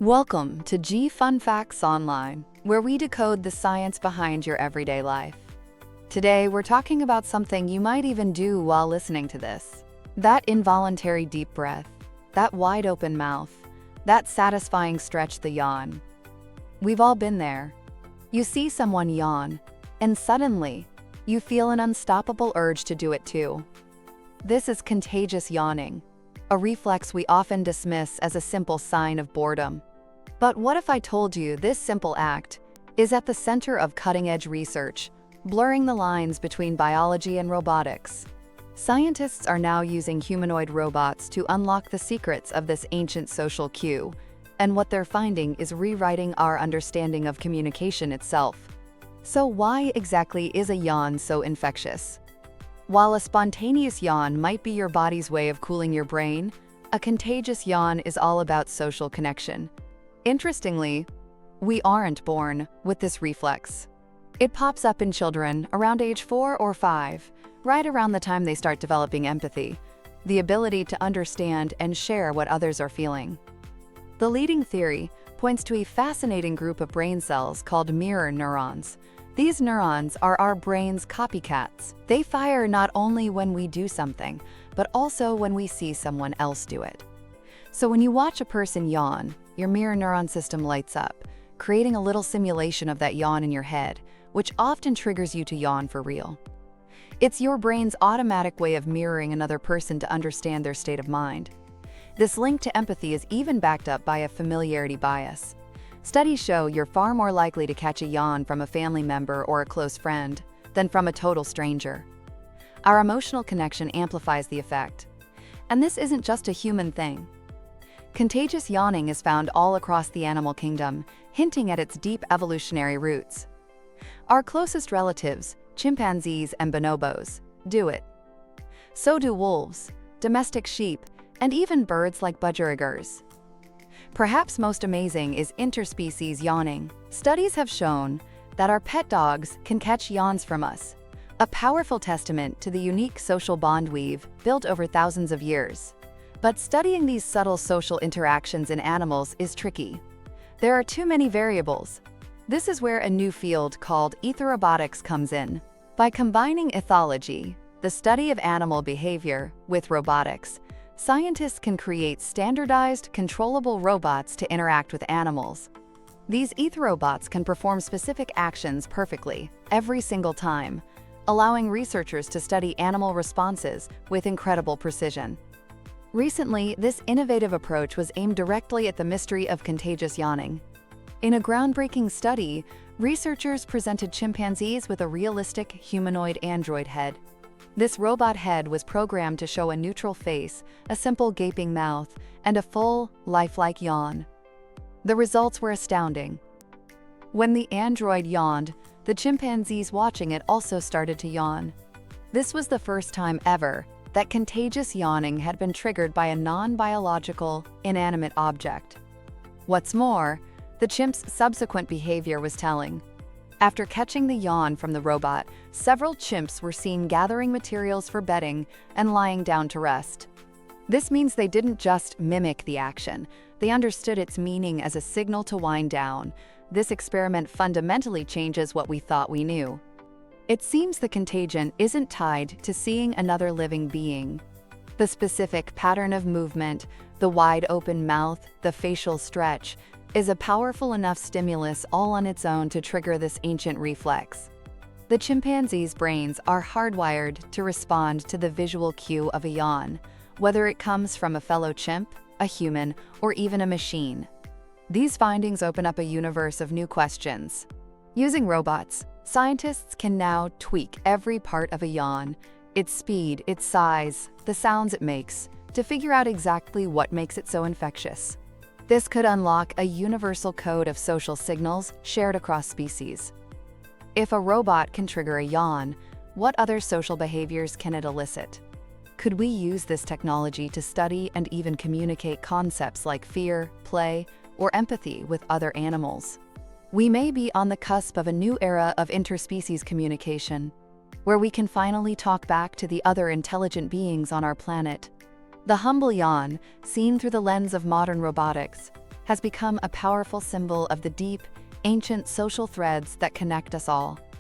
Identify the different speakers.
Speaker 1: Welcome to G Fun Facts Online, where we decode the science behind your everyday life. Today, we're talking about something you might even do while listening to this. That involuntary deep breath, that wide open mouth, that satisfying stretch, the yawn. We've all been there. You see someone yawn, and suddenly, you feel an unstoppable urge to do it too. This is contagious yawning, a reflex we often dismiss as a simple sign of boredom. But what if I told you this simple act is at the center of cutting-edge research, blurring the lines between biology and robotics? Scientists are now using humanoid robots to unlock the secrets of this ancient social cue, and what they're finding is rewriting our understanding of communication itself. So why exactly is a yawn so infectious? While a spontaneous yawn might be your body's way of cooling your brain, a contagious yawn is all about social connection. Interestingly, we aren't born with this reflex. It pops up in children around age 4 or 5, right around the time they start developing empathy, the ability to understand and share what others are feeling. The leading theory points to a fascinating group of brain cells called mirror neurons. These neurons are our brain's copycats. They fire not only when we do something, but also when we see someone else do it. So when you watch a person yawn, your mirror neuron system lights up, creating a little simulation of that yawn in your head, which often triggers you to yawn for real. It's your brain's automatic way of mirroring another person to understand their state of mind. This link to empathy is even backed up by a familiarity bias. Studies show you're far more likely to catch a yawn from a family member or a close friend than from a total stranger. Our emotional connection amplifies the effect. And this isn't just a human thing. Contagious yawning is found all across the animal kingdom, hinting at its deep evolutionary roots. Our closest relatives, chimpanzees and bonobos, do it. So do wolves, domestic sheep, and even birds like budgerigars. Perhaps most amazing is interspecies yawning. Studies have shown that our pet dogs can catch yawns from us, a powerful testament to the unique social bond we've built over thousands of years. But studying these subtle social interactions in animals is tricky. There are too many variables. This is where a new field called ethorobotics comes in. By combining ethology, the study of animal behavior, with robotics, scientists can create standardized, controllable robots to interact with animals. These ethorobots can perform specific actions perfectly, every single time, allowing researchers to study animal responses with incredible precision. Recently, this innovative approach was aimed directly at the mystery of contagious yawning. In a groundbreaking study, researchers presented chimpanzees with a realistic humanoid android head. This robot head was programmed to show a neutral face, a simple gaping mouth, and a full, lifelike yawn. The results were astounding. When the android yawned, the chimpanzees watching it also started to yawn. This was the first time ever that contagious yawning had been triggered by a non-biological, inanimate object. What's more, the chimp's subsequent behavior was telling. After catching the yawn from the robot, several chimps were seen gathering materials for bedding and lying down to rest. This means they didn't just mimic the action, they understood its meaning as a signal to wind down. This experiment fundamentally changes what we thought we knew. It seems the contagion isn't tied to seeing another living being. The specific pattern of movement, the wide open mouth, the facial stretch, is a powerful enough stimulus all on its own to trigger this ancient reflex. The chimpanzees' brains are hardwired to respond to the visual cue of a yawn, whether it comes from a fellow chimp, a human, or even a machine. These findings open up a universe of new questions. Using robots, scientists can now tweak every part of a yawn, its speed, its size, the sounds it makes, to figure out exactly what makes it so infectious. This could unlock a universal code of social signals shared across species. If a robot can trigger a yawn, what other social behaviors can it elicit? Could we use this technology to study and even communicate concepts like fear, play, or empathy with other animals? We may be on the cusp of a new era of interspecies communication, where we can finally talk back to the other intelligent beings on our planet. The humble yawn, seen through the lens of modern robotics, has become a powerful symbol of the deep, ancient social threads that connect us all.